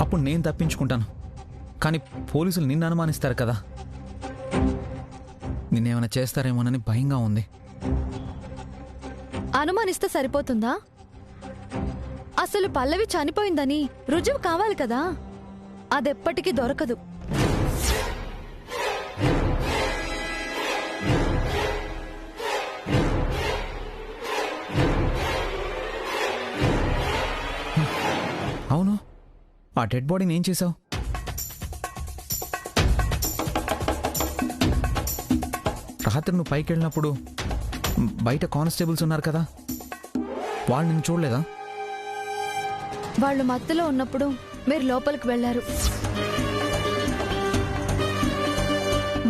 అప్పుడు నేను తప్పించుకుంటాను. కానీ పోలీసులు నిన్ను అనుమానిస్తారు కదా, నిన్నేమైనా చేస్తారేమోనని భయంగా ఉంది. అనుమానిస్తే సరిపోతుందా? అసలు పల్లవి చనిపోయిందని రుజువు కావాలి కదా, అదెప్పటికీ దొరకదు. అవును, ఆ డెడ్ బాడీని ఏం చేసావు? రాత్రి నువ్వు పైకి వెళ్ళినప్పుడు బయట కానిస్టేబుల్స్ ఉన్నారు కదా, వాళ్ళు నిన్ను చూడలేదా? వాళ్ళు మత్తులో ఉన్నప్పుడు మీరు లోపలికి వెళ్లారు.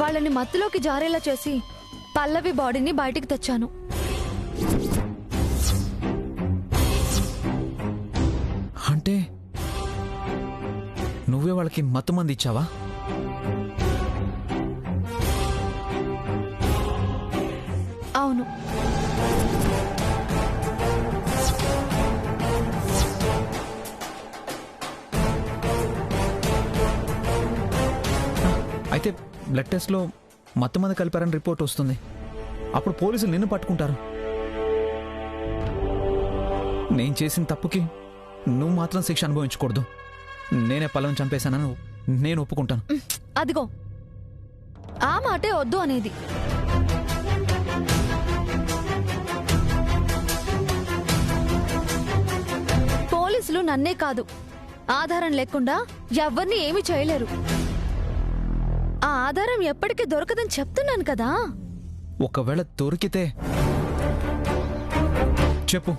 వాళ్ళని మత్తులోకి జారేలా చేసి పల్లవి బాడీని బయటికి తెచ్చాను. అంటే నువ్వే వాళ్ళకి మత్తు మంది ఇచ్చావా? అవును. అయితే బ్లడ్ టెస్ట్లో మత్తు మంది కలిపారని రిపోర్ట్ వస్తుంది. అప్పుడు పోలీసులు నిన్ను పట్టుకుంటారు. నేను చేసిన తప్పుకి నువ్వు మాత్రం శిక్ష అనుభవించకూడదు. నేనే పల్లవిని చంపేశానని నేను ఒప్పుకుంటాను. అదిగో ఆ మాటే వద్దు అనేది. పోలీసులు నన్నే కాదు, ఆధారం లేకుండా ఎవరిని ఏమీ చేయలేరు. ఆ ఆధారం ఎప్పటికీ దొరకదని చెప్తున్నాను కదా. ఒకవేళ దొరికితే చెప్పు,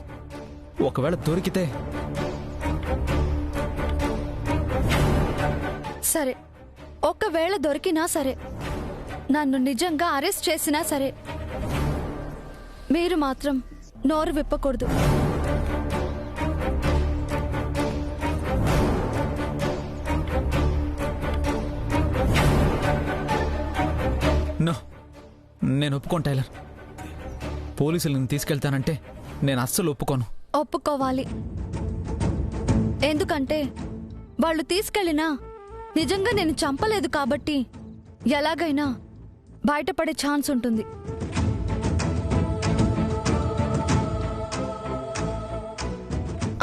ఒకవేళ దొరికితే. సరే, ఒకవేళ దొరికినా సరే, నన్ను నిజంగా అరెస్ట్ చేసినా సరే, మీరు మాత్రం నోరు విప్పకూడదు. నో, నేను ఒప్పుకోను టైలర్. పోలీసులను తీసుకెళ్తానంటే నేను అస్సలు ఒప్పుకోను. ఒప్పుకోవాలి. ఎందుకంటే వాళ్ళు తీసుకెళ్ళినా నిజంగా నేను చంపలేదు కాబట్టి ఎలాగైనా బయటపడే ఛాన్స్ ఉంటుంది.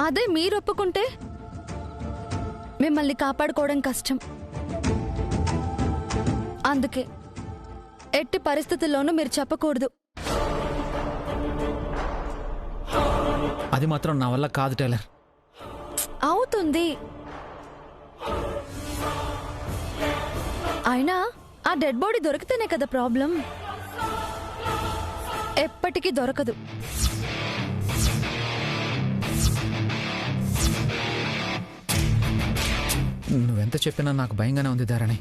అదే మీరు ఒప్పుకుంటే మిమ్మల్ని కాపాడుకోవడం కష్టం. అందుకే ఎట్టి పరిస్థితుల్లోనూ మీరు చెప్పకూడదు. అది మాత్రం నా వల్ల కాదు టైలర్. అవుతుంది. అయినా ఆ డెడ్ బాడీ దొరికితేనే కదా ప్రాబ్లం. ఎప్పటికీ దొరకదు. నువ్వెంత చెప్పినా నాకు భయంగానే ఉంది ధారణి.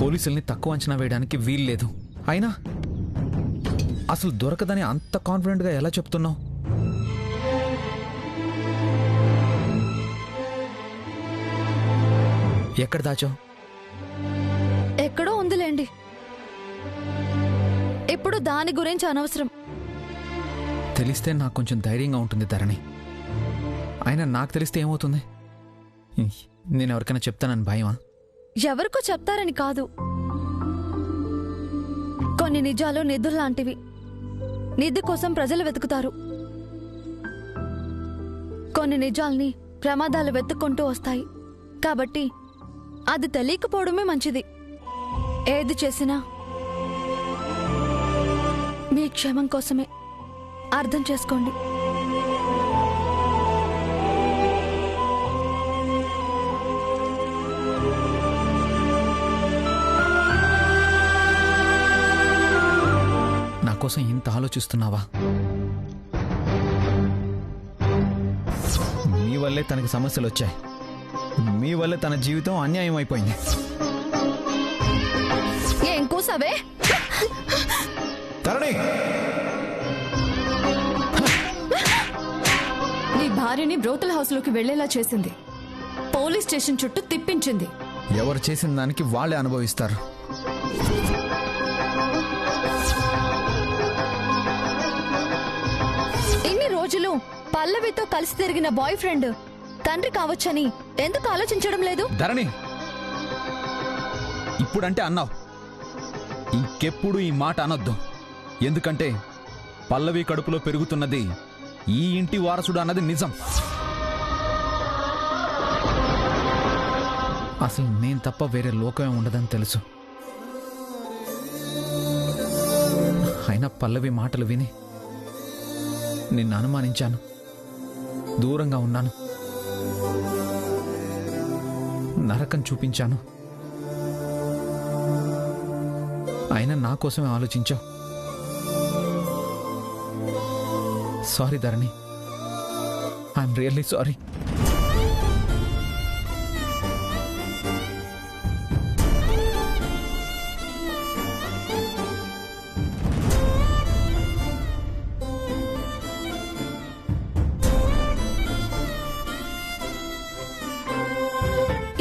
పోలీసుల్ని తక్కువ అంచనా వేయడానికి వీల్లేదు. అయినా అసలు దొరకదని అంత కాన్ఫిడెంట్గా ఎలా చెప్తున్నావు? ఎక్కడ దాచావు? ఎక్కడో ఉందిలేండి. ఇప్పుడు దాని గురించి అనవసరం. తెలిస్తే నాకు కొంచెం ధైర్యంగా ఉంటుంది ధరణి. అయినా నాకు తెలిస్తే ఏమవుతుంది? నేను ఎవరికైనా చెప్తానని భయమా? ఎవరికో చెప్తారని కాదు. కొన్ని నిజాలు నిధుల్లాంటివి. నిధి కోసం ప్రజలు వెతుకుతారు. కొన్ని నిజాల్ని ప్రమాదాలు వెతుక్కుంటూ వస్తాయి. కాబట్టి అది తెలియకపోవడమే మంచిది. ఏది చేసినా మీ క్షేమం కోసమే. అర్థం చేసుకోండి. నా కోసం ఇంత ఆలోచిస్తున్నావా? మీ వల్లే తనకి సమస్యలు వచ్చాయి. మీ వల్లే తన జీవితం అన్యాయం అయిపోయింది. ఏం కూసావే? తరణి, నీ భార్యని బ్రోతల్ హౌస్ లోకి వెళ్లేలా చేసింది. పోలీస్ స్టేషన్ చుట్టూ తిప్పించింది. ఎవరు చేసిన దానికి వాళ్ళే అనుభవిస్తారు. ఇన్ని రోజులు పల్లవితో కలిసి తిరిగిన బాయ్ ఫ్రెండ్ తండ్రి కావచ్చని ఎందుకు ఆలోచించడం లేదు? ధరణి, ఇప్పుడంటే అన్నావు, ఇంకెప్పుడు ఈ మాట అనొద్దు. ఎందుకంటే పల్లవి కడుపులో పెరుగుతున్నది ఈ ఇంటి వారసుడు అన్నది నిజం. అసలు నేను తప్ప వేరే లోకమే ఉండదని తెలుసు. అయినా పల్లవి మాటలు విని నిన్ను అనుమానించాను, దూరంగా ఉన్నాను, నరకం చూపించాను. అయినా నా కోసమే ఆలోచించావు. Sorry Dharani, I'm really sorry.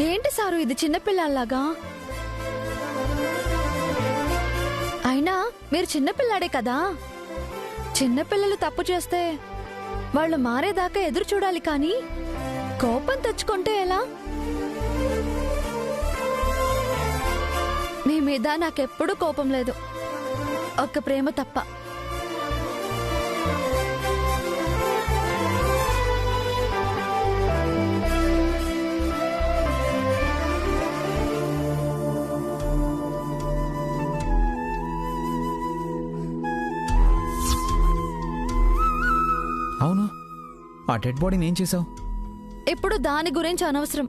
ఏంటి సారు ఇది చిన్నపిల్లలాగా? అయినా మీరు చిన్నపిల్లాడే కదా. చిన్నపిల్లలు తప్పు చేస్తే వాళ్ళు మారేదాకా ఎదురు చూడాలి, కానీ కోపం తెచ్చుకుంటే ఎలా? మీ మీద నాకెప్పుడు కోపం లేదు, ఒక్క ప్రేమ తప్ప. అవును, ఆ డెడ్ బాడీని ఏం చేసావు? ఇప్పుడు దాని గురించి అనవసరం.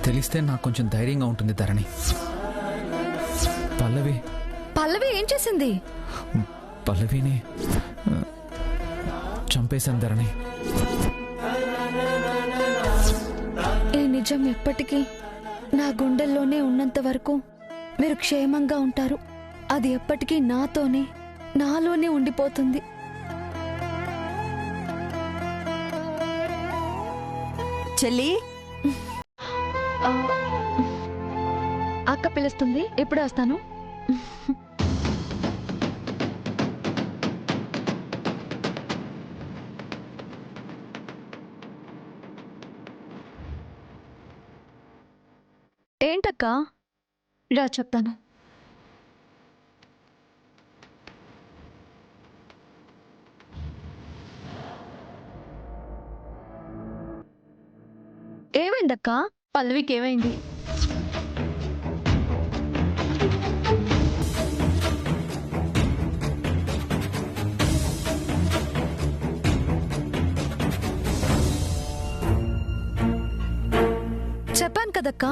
తెలిస్తే నాకు కొంచెం ధైర్యంగా ఉంటుంది ధరణి. పల్లవి పల్లవి ఏం చేసింది? పల్లవిని చంపేశాను ధరణి. ఈ నిజం ఎప్పటికీ నా గుండెల్లోనే ఉన్నంత వరకు మీరు క్షేమంగా ఉంటారు. అది ఎప్పటికీ నాతోనే, నాలోనే ఉండిపోతుంది. చెల్లి, అక్క పిలుస్తుంది, ఇప్పుడే వస్తాను. ఏంటక్క? రా చెప్తాను. ఏమైందక్క? పల్లవికి ఏమైంది? చెప్పాను కదక్క,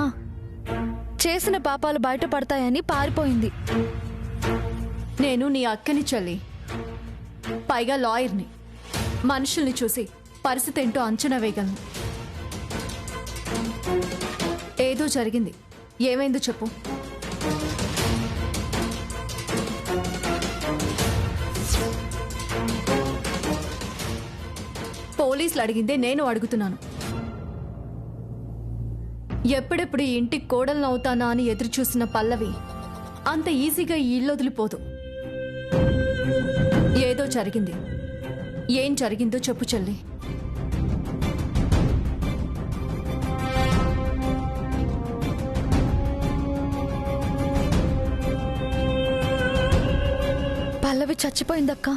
చేసిన పాపాలు బయటపడతాయని పారిపోయింది. నేను నీ అక్కని చెల్లి, పైగా లాయర్ని. మనుషుల్ని చూసి పరిస్థితి ఏంటో అంచనా వేయగలను. ఏదో జరిగింది, ఏమైందో చెప్పు. పోలీసులు అడిగిందే నేను అడుగుతున్నాను. ఎప్పుడెప్పుడు ఈ ఇంటికి కోడలను అవుతానా అని ఎదురు చూసిన పల్లవి అంత ఈజీగా ఈ ఇల్లు వదిలిపోదు. ఏదో జరిగింది, ఏం జరిగిందో చెప్పు చెల్లి. పల్లవి చచ్చిపోయిందక్క.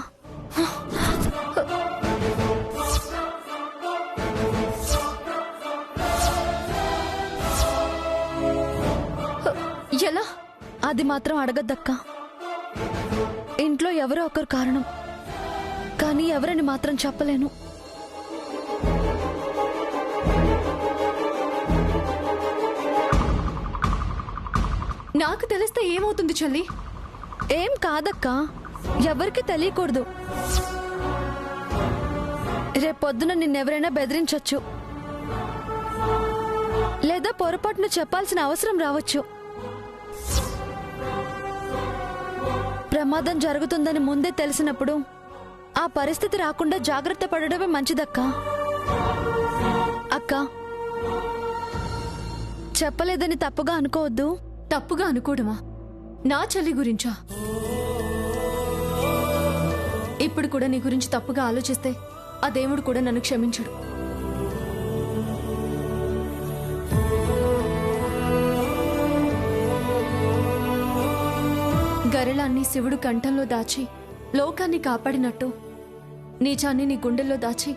ఎలా? అది మాత్రం అడగద్దక్క. ఇంట్లో ఎవరో ఒకరు కారణం, కానీ ఎవరని మాత్రం చెప్పలేను. నాకు తెలిస్తే ఏమవుతుంది చెల్లి? ఏం కాదక్క, ఎవరికి తెలియకూడదు. రేపొద్దున నిన్నెవరైనా బెదిరించొచ్చు, లేదా పొరపాటును చెప్పాల్సిన అవసరం రావచ్చు. ప్రమాదం జరుగుతుందని ముందే తెలిసినప్పుడు ఆ పరిస్థితి రాకుండా జాగ్రత్త పడడమే మంచిదక్క. అక్క, చెప్పలేదని తప్పుగా అనుకోవద్దు. తప్పుగా అనుకోవడమా? నా చెల్లి గురించా? ఇప్పుడు కూడా నీ గురించి తప్పుగా ఆలోచిస్తే ఆ దేవుడు కూడా నన్ను క్షమించడు. గరళాన్ని శివుడు కంఠంలో దాచి లోకాన్ని కాపాడినట్టు నీచాన్ని నీ గుండెల్లో దాచి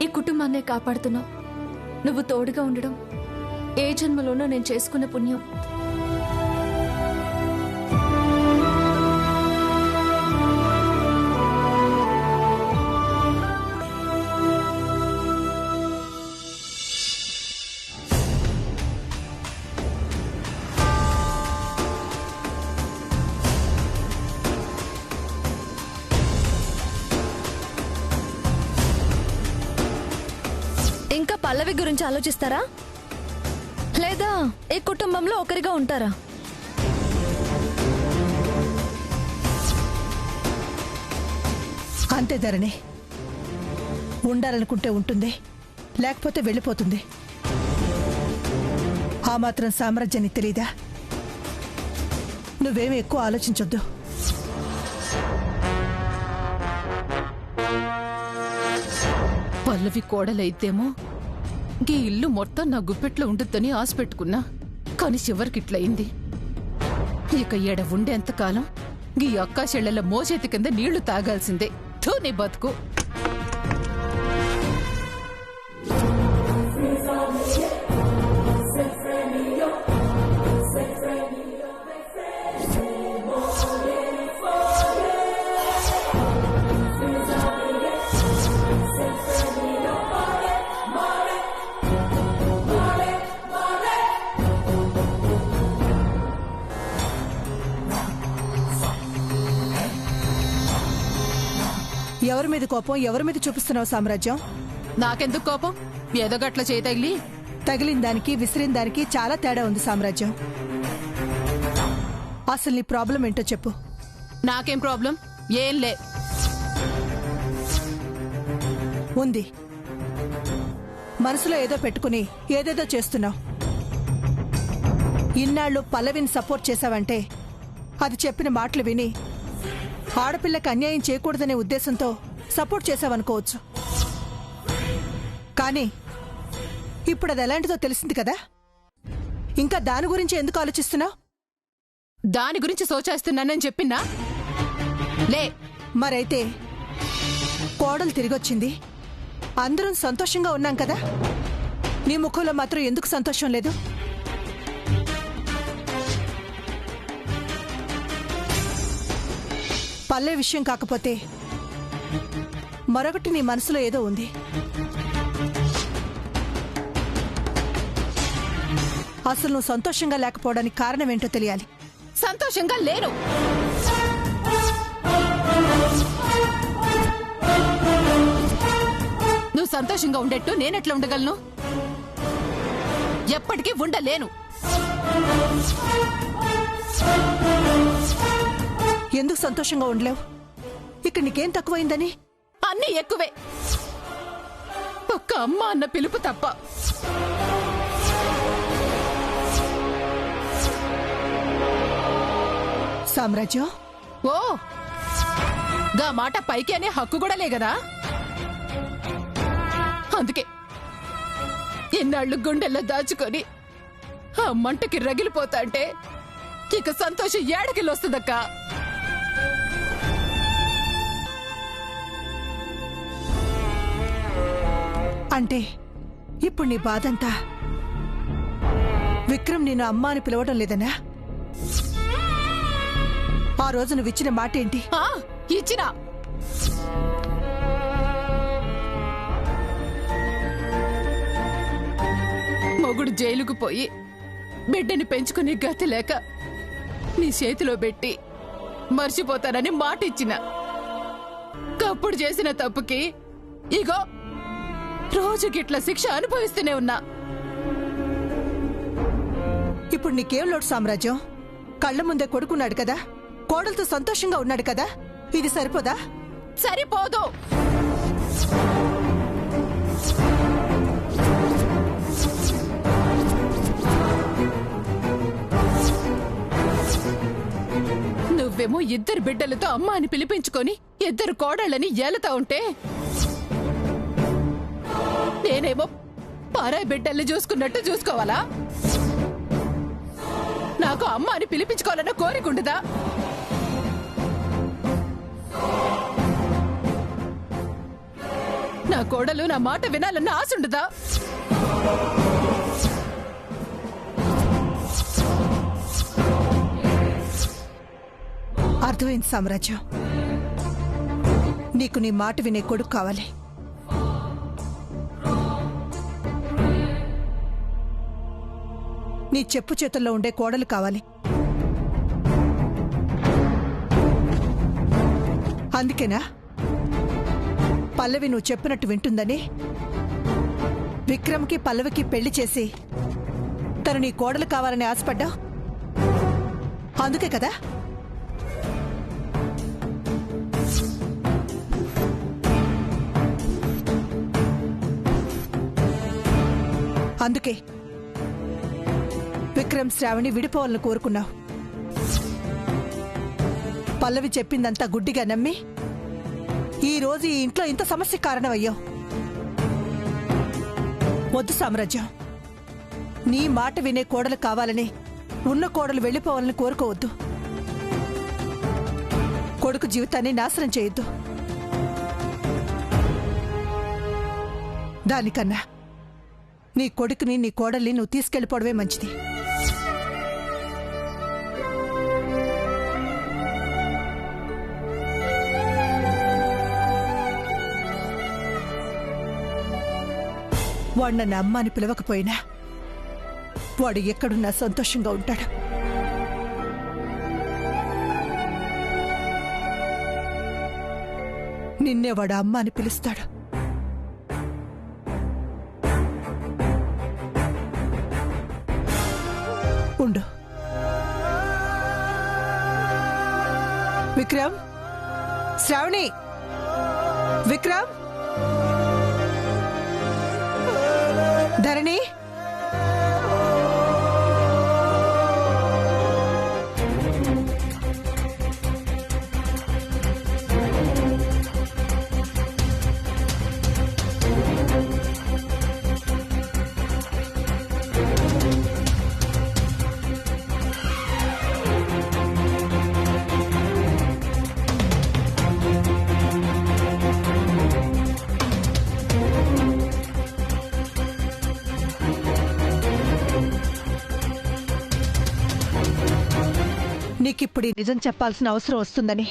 ఈ కుటుంబాన్నే కాపాడుతున్నావు. నువ్వు తోడుగా ఉండడం ఏ జన్మలోనో నేను చేసుకున్న పుణ్యం. ఇంకా పల్లవి గురించి ఆలోచిస్తారా లేదా ఈ కుటుంబంలో ఒకరిగా ఉంటారా? అంతే ధరణి. ఉండాలనుకుంటే ఉంటుంది, లేకపోతే వెళ్ళిపోతుంది. ఆ మాత్రం సామ్రాజ్యాన్ని తెలీదా? నువ్వేమీ ఎక్కువ ఆలోచించొద్దు. పల్లవి కోడలైతేమో గీ ఇల్లు మొత్తం నా గుప్పెట్లో ఉండుద్దని ఆశ పెట్టుకున్నా. కాని చివరికిట్లయింది. ఇక ఎడ ఉండేంతకాలం గీ అక్కా చెల్లెల మోచేతి కింద నీళ్లు తాగాల్సిందే. థూ నీ బతుకు. ఎవరి మీద కోపం, ఎవరి మీద చూపిస్తున్నావు సామ్రాజ్యం? నాకెందుకు కోపం? ఏదో గట్ల చేయి తగిలి. తగిలిన దానికి విసిరిన దానికి చాలా తేడా ఉంది సామ్రాజ్యం. అసలు నీ ప్రాబ్లం ఏంటో చెప్పు. నాకేం ప్రాబ్లం? ఏం లే. ఉంది. మనసులో ఏదో పెట్టుకుని ఏదేదో చేస్తున్నావు. ఇన్నాళ్ళు పల్లవిని సపోర్ట్ చేశావంటే అది చెప్పిన మాటలు విని ఆడపిల్లకి అన్యాయం చేయకూడదనే ఉద్దేశంతో సపోర్ట్ చేశావనుకోవచ్చు. కానీ ఇప్పుడు అది ఎలాంటిదో తెలిసింది కదా. ఇంకా దాని గురించి ఎందుకు ఆలోచిస్తున్నావు? దాని గురించి సోచేస్తున్నానని చెప్పినా లే. మరైతే కోడలు తిరిగొచ్చింది, అందరం సంతోషంగా ఉన్నాం కదా. నీ ముఖంలో మాత్రం ఎందుకు సంతోషం లేదు? పల్లె విషయం కాకపోతే మరొకటి నీ మనసులో ఏదో ఉంది. అసలు నువ్వు సంతోషంగా లేకపోవడానికి కారణం ఏంటో తెలియాలి. సంతోషంగా లేను. నువ్వు సంతోషంగా ఉండేట్టు నేనెట్లా ఉండగలను? ఎప్పటికీ ఉండలేను. ఎందుకు సంతోషంగా ఉండలేవు? ఇక్కడ నీకేం తక్కువైందని? అన్నీ ఎక్కువే. ఒక్క అమ్మ అన్న పిలుపు తప్ప. సామ్రాజ్యం, ఓ గా మాట పైకి అనే హక్కు కూడా లేగదా. అందుకే ఎన్నాళ్ళు గుండెల్లో దాచుకొని ఆ మంటకి రగిలిపోతా అంటే ఇక సంతోషం ఏడకిల్లొస్తుందక్కా. అంటే ఇప్పుడు నీ బాధంతా విక్రమ్ నిన్ను అమ్మ అని పిలవడం లేదనా? ఆ రోజు నువ్వు ఇచ్చిన మాట ఏంటి? ఇచ్చినా. మొగుడు జైలుకు పోయి బిడ్డని పెంచుకునే గతి లేక నీ చేతిలో పెట్టి మర్చిపోతానని మాట ఇచ్చిన. కప్పుడు చేసిన తప్పుకి ఇగో రోజుకిట్లా శిక్ష అనుభవిస్తూనే ఉన్నా. ఇప్పుడు నీకేం లోటు సామ్రాజ్యం? కళ్ళ ముందే కొడుకున్నాడు కదా, కోడలతో సంతోషంగా ఉన్నాడు కదా, ఇది సరిపోదా? సరిపోదు. నువ్వేమో ఇద్దరు బిడ్డలతో అమ్మ అని పిలిపించుకొని ఇద్దరు కోడళ్ళని ఏలుతా ఉంటే నేనేమో పారాయి బిడ్డల్ని చూసుకున్నట్టు చూసుకోవాలా? నాకు అమ్మ అని పిలిపించుకోవాలన్న కోరిక ఉండదా? నా కోడలు నా మాట వినాలన్న ఆశ ఉండదా? అర్థమైంది సామ్రాజ్యం. నీకు నీ మాట వినే కొడుకు కావాలి. నీ చెప్పు చేతుల్లో ఉండే కోడలు కావాలి. అందుకేనా పల్లవి నువ్వు చెప్పినట్టు వింటుందని విక్రమ్కి పల్లవికి పెళ్లి చేసి తను నీ కోడలు కావాలని ఆశపడ్డావు? అందుకే కదా? అందుకే విక్రమ్ శ్రావణి విడిపోవాలని కోరుకున్నావు. పల్లవి చెప్పిందంతా గుడ్డిగా నమ్మి ఈ రోజు ఈ ఇంట్లో ఇంత సమస్య కారణమయ్యావు. వద్దు సామ్రాజ్యం. నీ మాట వినే కోడలు కావాలని ఉన్న కోడలు వెళ్ళిపోవాలని కోరుకోవద్దు. కొడుకు జీవితాన్ని నాశనం చేయొద్దు. దానికన్నా నీ కొడుకుని నీ కోడల్ని నువ్వు తీసుకెళ్ళిపోవడమే మంచిది. వాడు నన్ను అమ్మ అని పిలవకపోయినా వాడు ఎక్కడున్నా సంతోషంగా ఉంటాడు. నిన్నే వాడు అమ్మ అని పిలుస్తాడు. ఉండు. విక్రమ్, శ్రావణి, విక్రమ్, ధరణి, నీకిప్పుడు ఈ నిజం చెప్పాల్సిన అవసరం వస్తుందని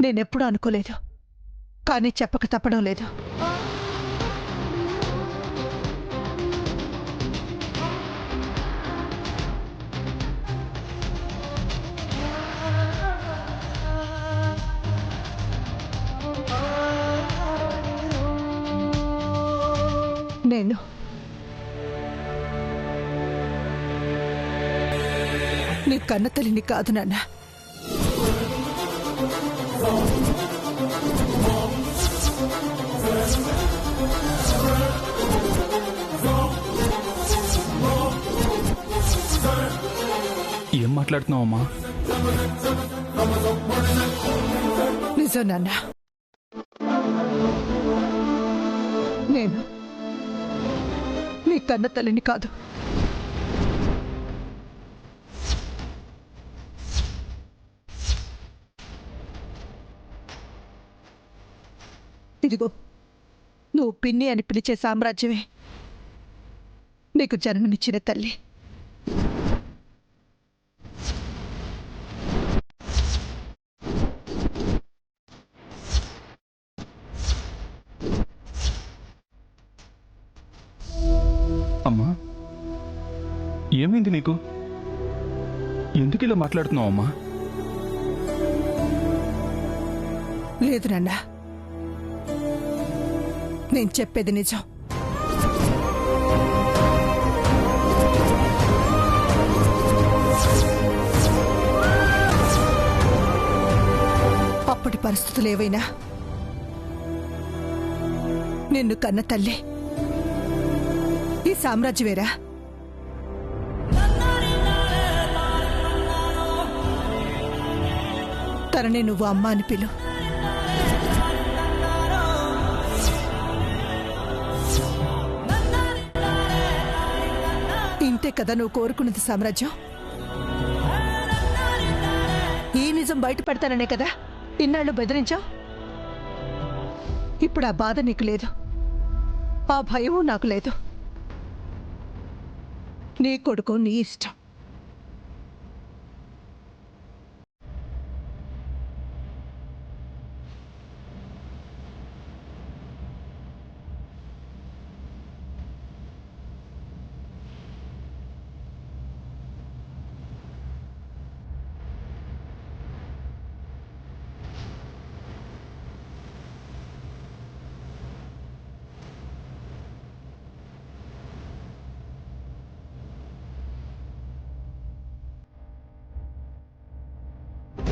నేనెప్పుడూ అనుకోలేదు. కానీ చెప్పక తప్పడం లేదు. నేను నీ కన్న తల్లిని కాదు నాన్న. ఏం మాట్లాడుతున్నావమ్మా? నిజం నాన్న. నేను నీ కన్న తల్లిని కాదు. ఇదిగో నువ్వు పిన్ని అని పిలిచే సామ్రాజ్యమే నీకు జన్మనిచ్చిన తల్లి. అమ్మా, ఏమైంది నీకు? ఎందుకు ఇలా మాట్లాడుతున్నావు అమ్మా? లేదు నాన్న, నేను చెప్పేది నిజం. అప్పటి పరిస్థితులు ఏవైనా నిన్ను కన్న తల్లి ఈ సామ్రాజ్యమేరా. తననే నువ్వు అమ్మ అని పిలు. ఇంతే కదా నువ్వు కోరుకున్నది సామ్రాజ్యం. ఈ నిజం నిజం బయట పెడతాననే కదా ఇన్నాళ్ళు బెదిరించావు. ఇప్పుడు ఆ బాధ నీకు లేదు, ఆ భయము నాకు లేదు. నీ కొడుకు నీ ఇష్టం.